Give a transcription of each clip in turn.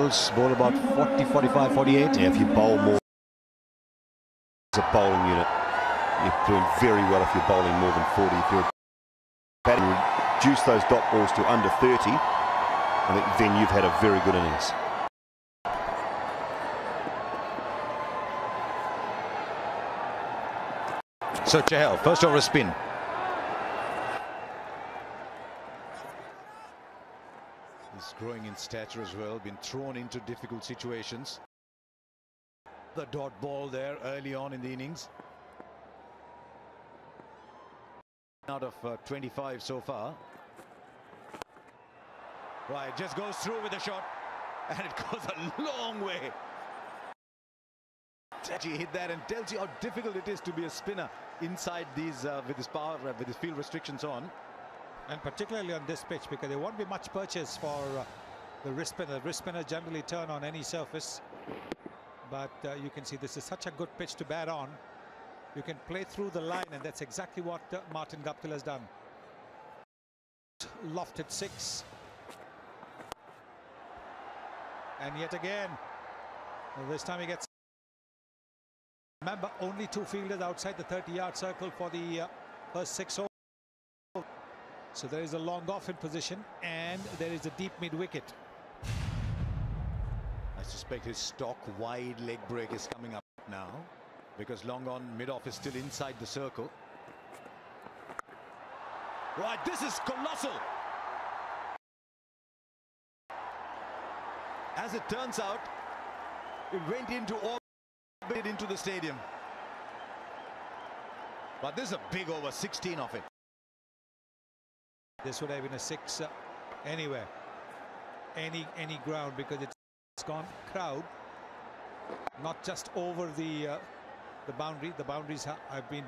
balls, ball about 40, 45, 48. Yeah, if you bowl more as a bowling unit, you're doing very well if you're bowling more than 40. If you're batting, reduce those dot balls to under 30, I think then you've had a very good innings. So Chahal, first over a spin. He's growing in stature as well, been thrown into difficult situations. The dot ball there early on in the innings. Out of 25 so far. Right, just goes through with a shot, and it goes a long way. He hit that and tells you how difficult it is to be a spinner inside these with his power, with his field restrictions on. And particularly on this pitch, because there won't be much purchase for the wrist spinner. The wrist spinners generally turn on any surface, but you can see this is such a good pitch to bat on. You can play through the line, and that's exactly what Martin Guptill has done. Lofted 6. And yet again, well, this time he gets... Remember, only 2 fielders outside the 30-yard circle for the first 6 overs. So there is a long off in position, and there is a deep mid-wicket. I suspect his stock wide leg break is coming up now, because long on mid-off is still inside the circle. Right, this is colossal. As it turns out, it went into orbit into the stadium. But this is a big over, 16 of it. This would have been a 6 anywhere, any ground, because it's gone crowd, not just over the boundary. The boundaries have been.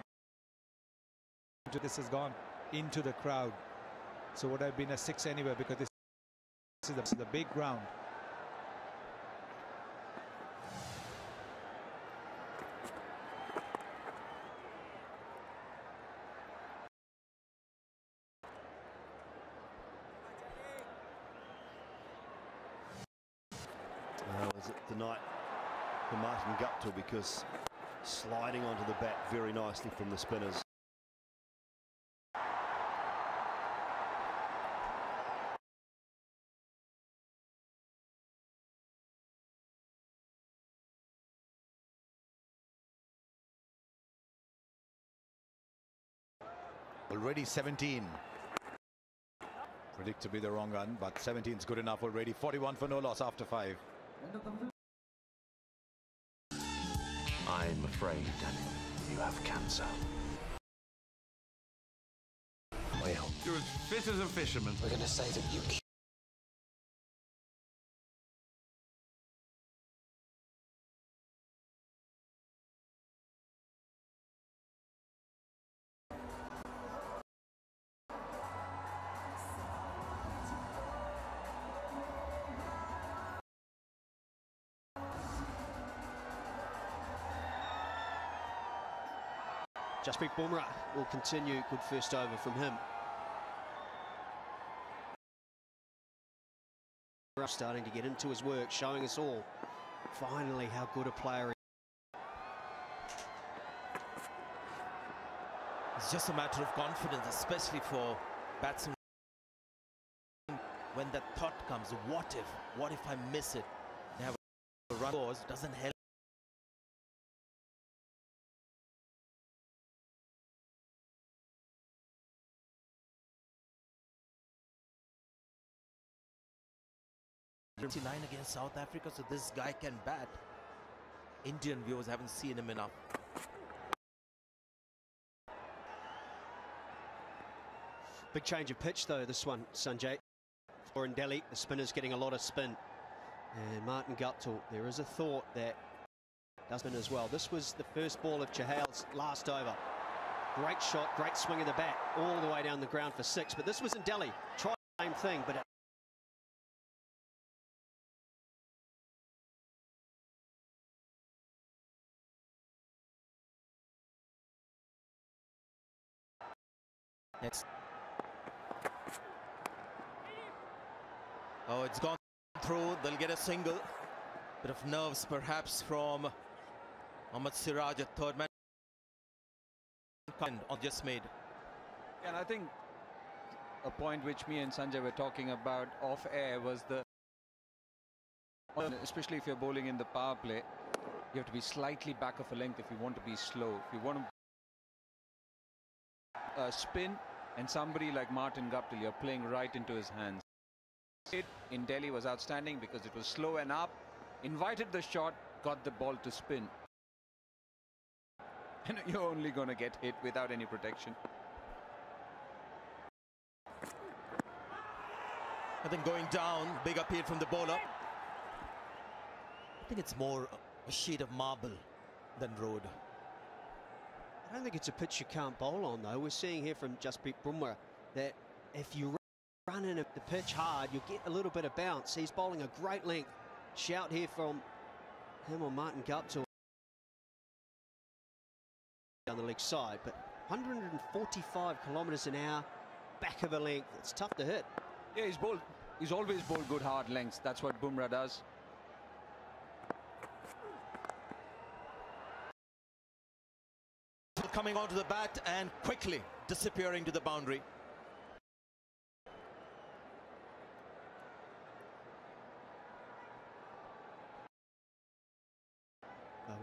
This has gone into the crowd, so would have been a 6 anywhere, because this is the big ground. Was it the night for Martin Guptill, because sliding onto the bat very nicely from the spinners. Already 17. Predict to be the wrong run, but 17 is good enough already. 41 for no loss after 5. I'm afraid, Daniel, you have cancer. Well, you're as fit as a fisherman. we're going to say that you... Jasprit Bumrah will continue. Good first over from him. Starting to get into his work, showing us all finally how good a player he is. It's just a matter of confidence, especially for batsmen. When that thought comes, what if I miss it? They have a run, doesn't help. Line against South Africa, so this guy can bat. Indian viewers haven't seen him enough. Big change of pitch though, this one, Sanjay. For in Delhi, the spinner's getting a lot of spin. And Martin Guptill, there is a thought that does spin as well. This was the first ball of Chahal's last over. Great shot, great swing of the bat, all the way down the ground for 6. But this was in Delhi. Tried the same thing, but it next. Oh, it's gone through, they'll get a single. Bit of nerves perhaps from Mohammad Siraj, a third man. Just made. And I think a point which me and Sanjay were talking about off air was especially if you're bowling in the power play, you have to be slightly back of a length if you want to be slow. If you want to spin, and somebody like Martin Guptill, you're playing right into his hands. It in Delhi was outstanding because it was slow and up, invited the shot, got the ball to spin. And you're only going to get hit without any protection. I think going down, big appeal from the bowler. I think it's more a sheet of marble than road. I don't think it's a pitch you can't bowl on, though. We're seeing here from Jasprit Bumrah that if you run in the pitch hard, you'll get a little bit of bounce. He's bowling a great length. Shout here from him or Martin Guptill down the leg side, but 145 kilometres an hour, back of a length. It's tough to hit. Yeah, he's always bowled good hard lengths. That's what Bumrah does. Coming onto the bat and quickly disappearing to the boundary.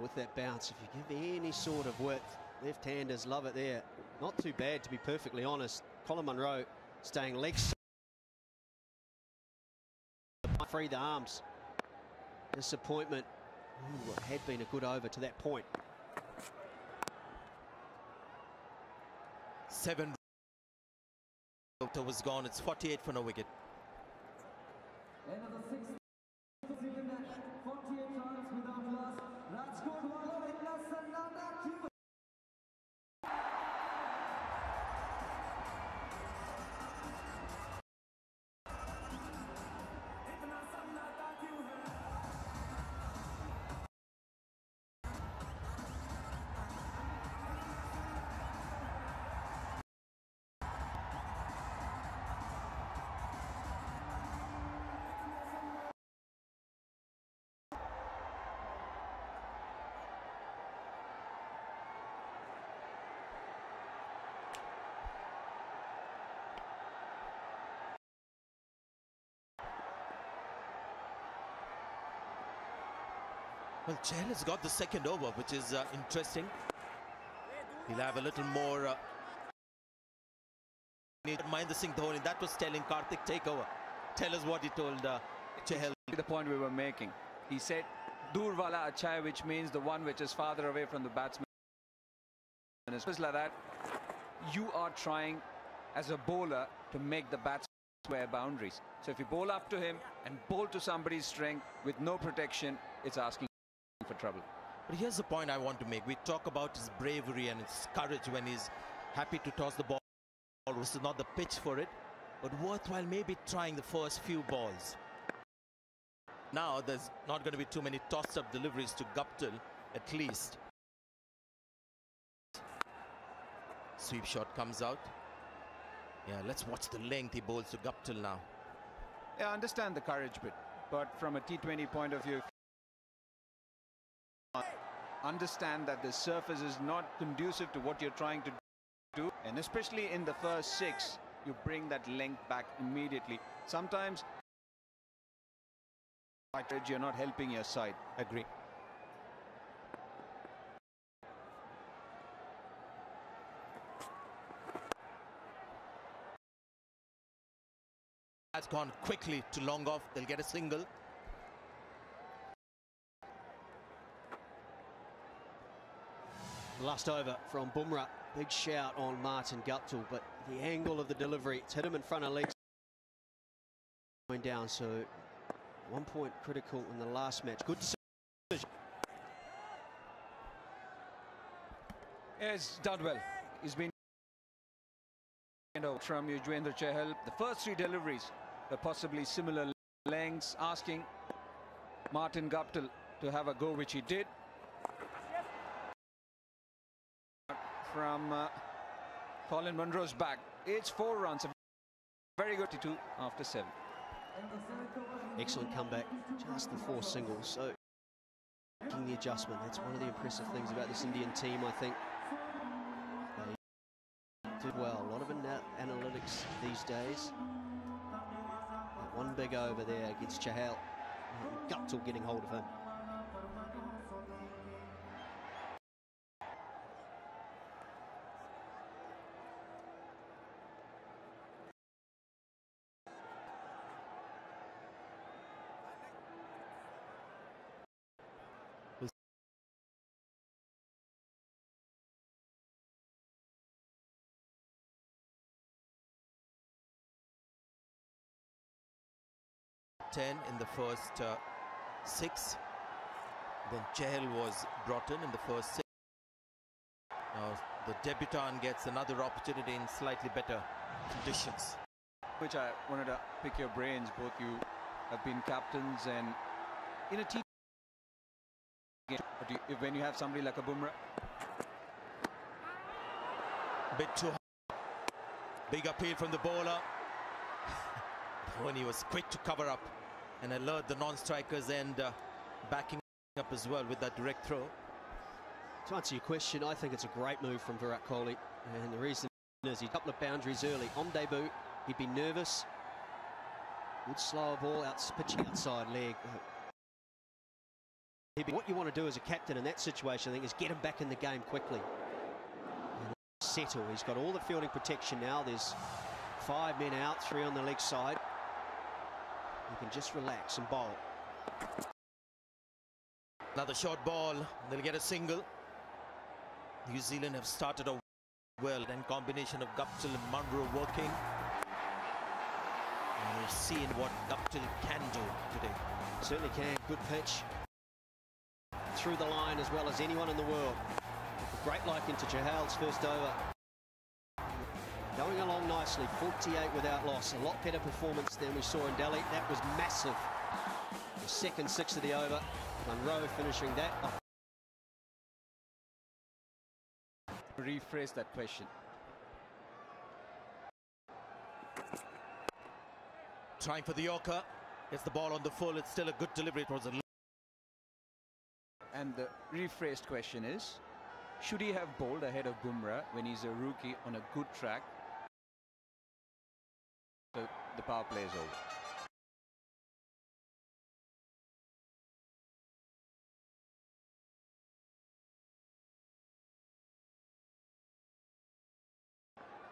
With that bounce, if you give any sort of width, left-handers love it there. Not too bad, to be perfectly honest. Colin Munro staying legs. Free the arms. Disappointment. Ooh, it had been a good over to that point. 7 was gone. It's 48 for no wicket. Well, Chahal has got the second over, which is interesting. He'll have a little more. Mind the Singh Dhoni. That was telling Karthik, take over. Tell us what he told Chahal. The point we were making. He said, "Dur wala acha hai," which means the one which is farther away from the batsman. And it's like that. You are trying, as a bowler, to make the batsman square boundaries. So if you bowl up to him and bowl to somebody's strength with no protection, it's asking for trouble. But here's the point I want to make. We talk about his bravery and his courage when he's happy to toss the ball. This is not the pitch for it, but worthwhile maybe trying the first few balls. Now there's not going to be too many tossed-up deliveries to Guptill, at least. Sweep shot comes out. Yeah, let's watch the length he bowls to Guptill now. Yeah, I understand the courage bit, but from a T20 point of view, understand that the surface is not conducive to what you're trying to do, and especially in the first 6, you bring that length back immediately. Sometimes you're not helping your side. Agree. That's gone quickly to long off. They'll get a single. Last over from Bumrah. Big shout on Martin Guptill, but the angle of the delivery, it's hit him in front of legs. Going down, so 1 point critical in the last match. Good decision. Yeah, it's done well. He's been from Yuzvendra Chahal. The first 3 deliveries were possibly similar lengths, asking Martin Guptill to have a go, which he did. From Colin Munro's back, it's 4 runs. A very good 2 after 7. Excellent comeback, just the 4 singles. So, making the adjustment, that's one of the impressive things about this Indian team, I think. They did well, a lot of analytics these days. That one big over there against Chahal. Guptill getting hold of him. In the first 6. Then Chahal was brought in the first 6. Now the debutant gets another opportunity in slightly better conditions. Which I wanted to pick your brains. Both you have been captains, and in a team game, when you have somebody like a Bumrah, Bit too high. Big appeal from the bowler. Dhoni was quick to cover up and alert the non-strikers, and backing up as well with that direct throw. To answer your question, I think it's a great move from Virat Kohli, and the reason is he couple of boundaries early. On debut, he'd be nervous. Good slower ball, pitching outside leg. What you want to do as a captain in that situation, I think, is get him back in the game quickly. And settle. He's got all the fielding protection now. There's 5 men out, 3 on the leg side. He can just relax and bowl. Another short ball. They'll get a single. New Zealand have started off well, and combination of Guptill and Munro working. And we've seen what Guptill can do today. Certainly can. Good pitch. Through the line as well as anyone in the world. A great liking to Chahal's first over. Going along nicely, 48 without loss. A lot better performance than we saw in Delhi. That was massive. The second 6 of the over. Munro finishing that off. rephrase that question. Trying for the Yorker. Gets the ball on the full. It's still a good delivery. It was a... And the rephrased question is, should he have bowled ahead of Bumrah when he's a rookie on a good track? So the power play is over.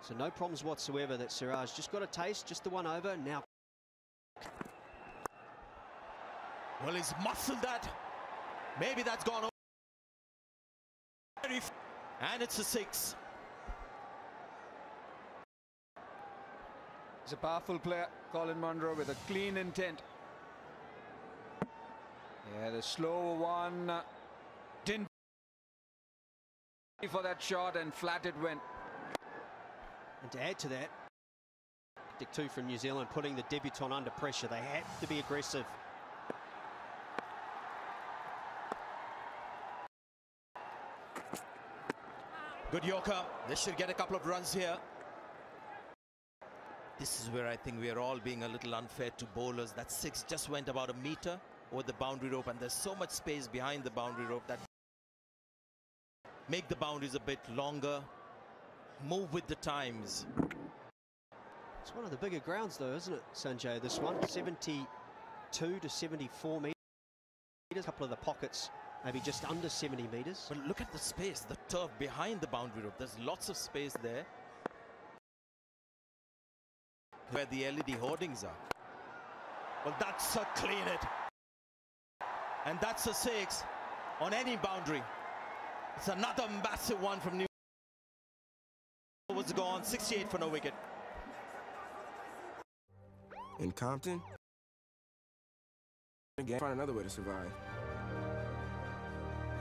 So no problems whatsoever that Siraj just got a taste, just the one over. Now, well, he's muscled that. Maybe that's gone over. And it's a 6. He's a powerful player, Colin Munro, with a clean intent. Yeah, the slow one didn't for that shot, and flat it went. and to add to that, tactic 2 from New Zealand, putting the debutant under pressure. They have to be aggressive. Good Yorker. They should get a couple of runs here. This is where I think we are all being a little unfair to bowlers. That 6 just went about a meter over the boundary rope, and there's so much space behind the boundary rope that make the boundaries a bit longer. Move with the times. It's one of the bigger grounds though, isn't it, Sanjay? This one, 72 to 74 metres. A couple of the pockets maybe just under 70 metres. But look at the space, the turf behind the boundary rope. There's lots of space there where the LED hoardings are. Well, that's a clean hit. And that's a 6 on any boundary. It's another massive one from New Zealand. Was gone, 68 for no wicket. In Compton, again, find another way to survive.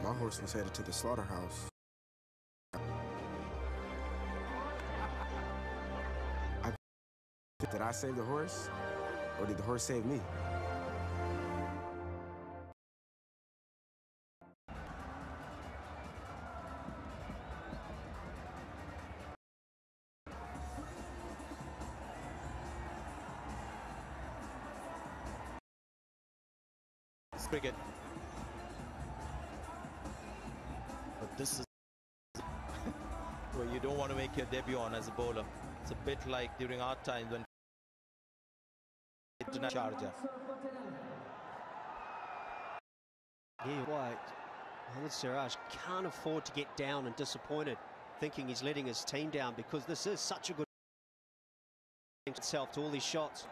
My horse was headed to the slaughterhouse. Did I save the horse, or did the horse save me? cricket. But this is where you don't want to make your debut on as a bowler. It's a bit like during our times when Sharjah. Yeah, right. Mohammad Siraj can't afford to get down and disappointed, thinking he's letting his team down, because this is such a good itself to all these shots.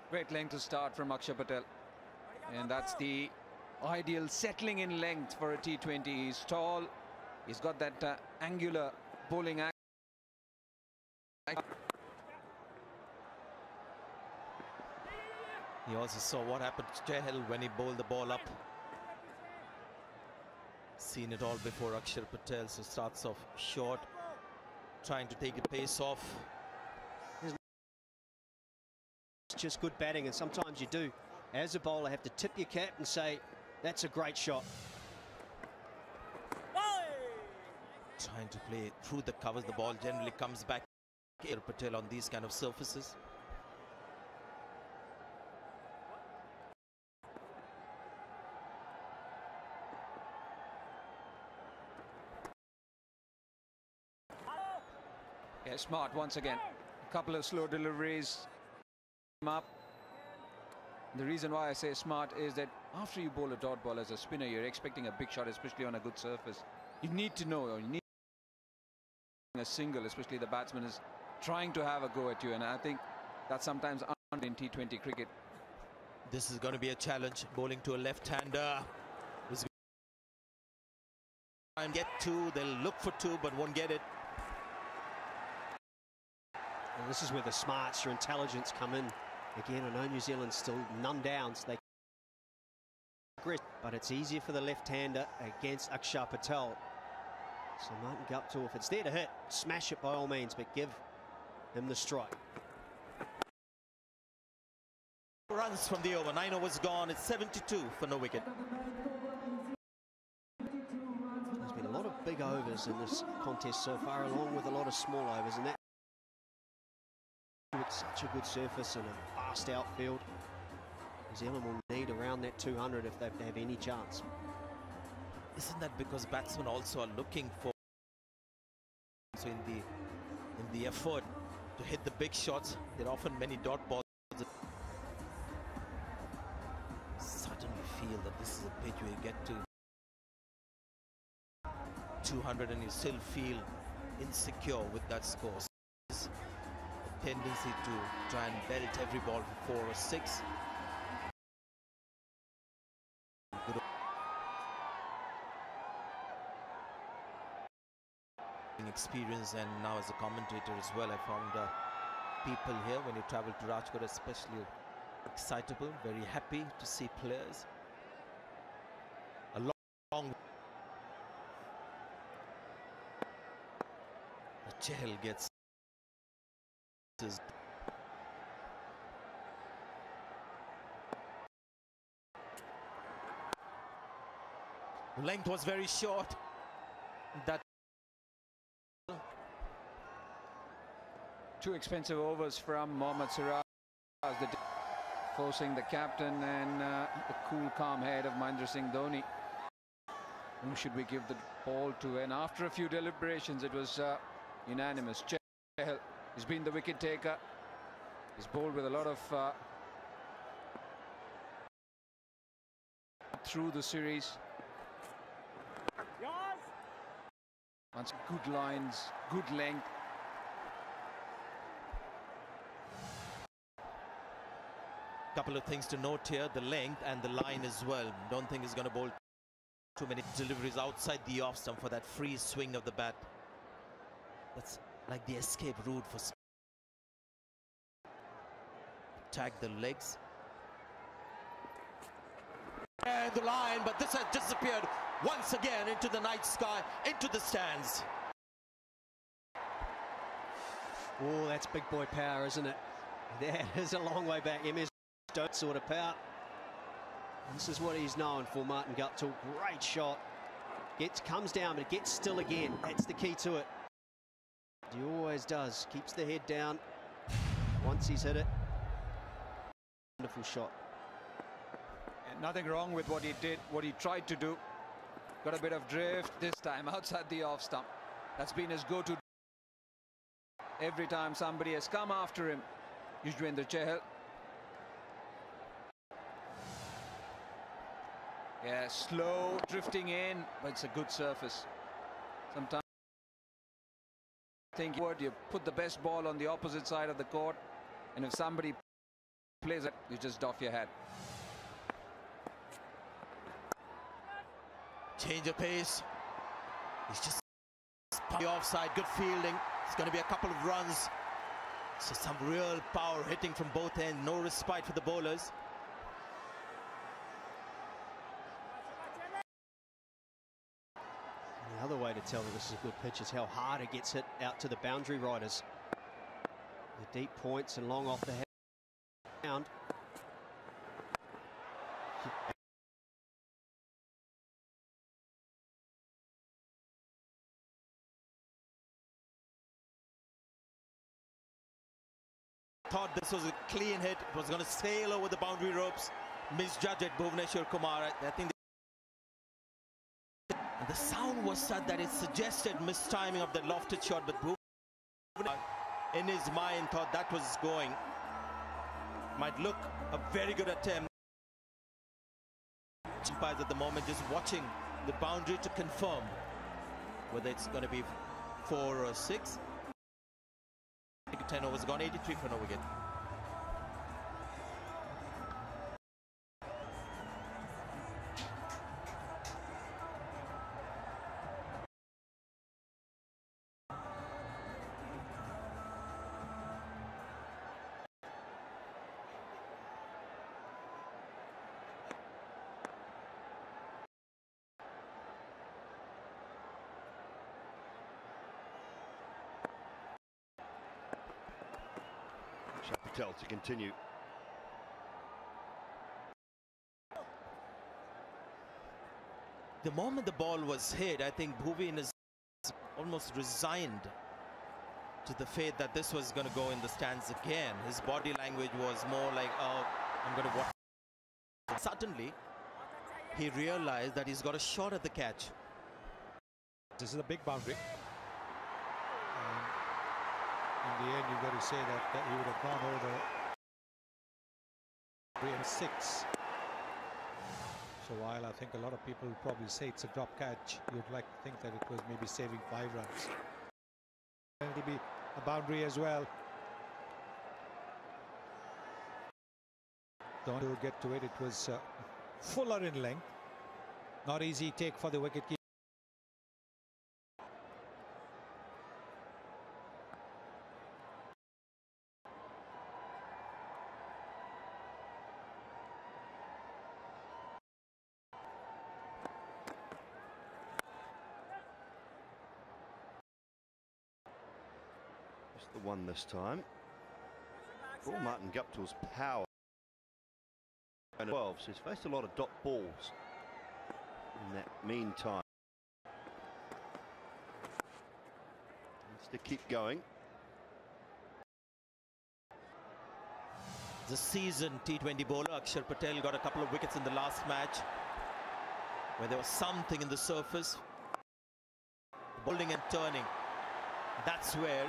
Great length to start from Akshar Patel, and that's the ideal settling in length for a T20. He's tall, he's got that angular bowling act. He also saw what happened to Chahal when he bowled the ball up. Seen it all before Akshar Patel, so starts off short, trying to take the pace off. It's just good batting, and sometimes you do, as a bowler, have to tip your cap and say, that's a great shot. Trying to play through the covers, the ball generally comes back. Akshar Patel on these kind of surfaces. Yeah, smart once again. A couple of slow deliveries. Up. The reason why I say smart is that after you bowl a dot ball as a spinner, you're expecting a big shot, especially on a good surface. You need to know, or you need a single, especially the batsman is trying to have a go at you, and I think that's sometimes in T20 cricket. This is going to be a challenge, bowling to a left-hander. And get two, they'll look for two, but won't get it. And this is where the smarts, your intelligence come in. Again, I know New Zealand's still none down, so they but it's easier for the left-hander against Akshar Patel. So Martin Guptill, if it's there to hit, smash it by all means, but give him the strike. Runs from the over, 9 overs gone, it's 72 for no wicket. There's been a lot of big overs in this contest so far, along with a lot of small overs, and that with such a good surface and a fast outfield, New Zealand will need around that 200 if they have any chance. Isn't that because batsmen also are looking for, so in the effort to hit the big shots, there are often many dot balls. Suddenly feel that this is a pitch where you get to 200 and you still feel insecure with that score. Tendency to try and belt every ball for 4 or 6. Good experience, and now as a commentator as well, I found people here when you travel to Rajkot especially excitable, very happy to see players. A long Chahal gets the length was very short. That two expensive overs from Mohammad Siraj, forcing the captain and the cool, calm head of Mahendra Singh Dhoni. Whom should we give the ball to? And after a few deliberations, it was unanimous. Chahal, he's been the wicket taker. He's bowled with a lot of through the series. Once good lines, good length. Couple of things to note here: the length and the line as well. Don't think he's going to bowl too many deliveries outside the off stump for that free swing of the bat. That's like the escape route for tag the legs and the line, but this has disappeared once again into the night sky, into the stands. Oh, that's big boy power, isn't it? That is a long way back. MS don't sort of power. This is what he's known for, Martin Guptill. Great shot. Comes down, but it gets still again. That's the key to it. He always does. Keeps the head down once he's hit it. Wonderful shot. And nothing wrong with what he did, what he tried to do. Got a bit of drift this time outside the off stump. That's been his go-to every time somebody has come after him. Yuzvendra Chahal. Yeah, slow drifting in, but it's a good surface. Sometimes I think you put the best ball on the opposite side of the court, and if somebody plays it, you just doff your head. Change of pace. He's just the offside. Good fielding. It's going to be a couple of runs. So some real power hitting from both ends. No respite for the bowlers. The other way to tell that this is a good pitch is how hard it gets hit out to the boundary riders. The deep points and long off the ground. Thought this was a clean hit. It was going to sail over the boundary ropes. Misjudged it, Bhuvneshwar Kumar. I think the sound was such that it suggested mistiming of the lofted shot, but Bhuvneshwar in his mind thought that was going. Might look a very good attempt. Umpires at the moment just watching the boundary to confirm whether it's going to be 4 or 6. 10 overs gone, 83 for no wicket. Patel to continue. The moment the ball was hit, I think Bhuvin is almost resigned to the fate that this was going to go in the stands again. His body language was more like, oh, I'm going to watch. Suddenly, he realized that he's got a shot at the catch. This is a big boundary. In the end, you've got to say that he would have gone over 3 and 6. So while I think a lot of people would probably say it's a drop catch, you'd like to think that it was maybe saving 5 runs. And it'll be a boundary as well. Don't get to it. It was fuller in length. Not easy take for the wicketkeeper. The one this time. For Martin Guptill's power. And 12, so he's faced a lot of dot balls in that meantime. Needs to keep going. The seasoned T20 bowler Akshar Patel got a couple of wickets in the last match where there was something in the surface. Bowling and turning. That's where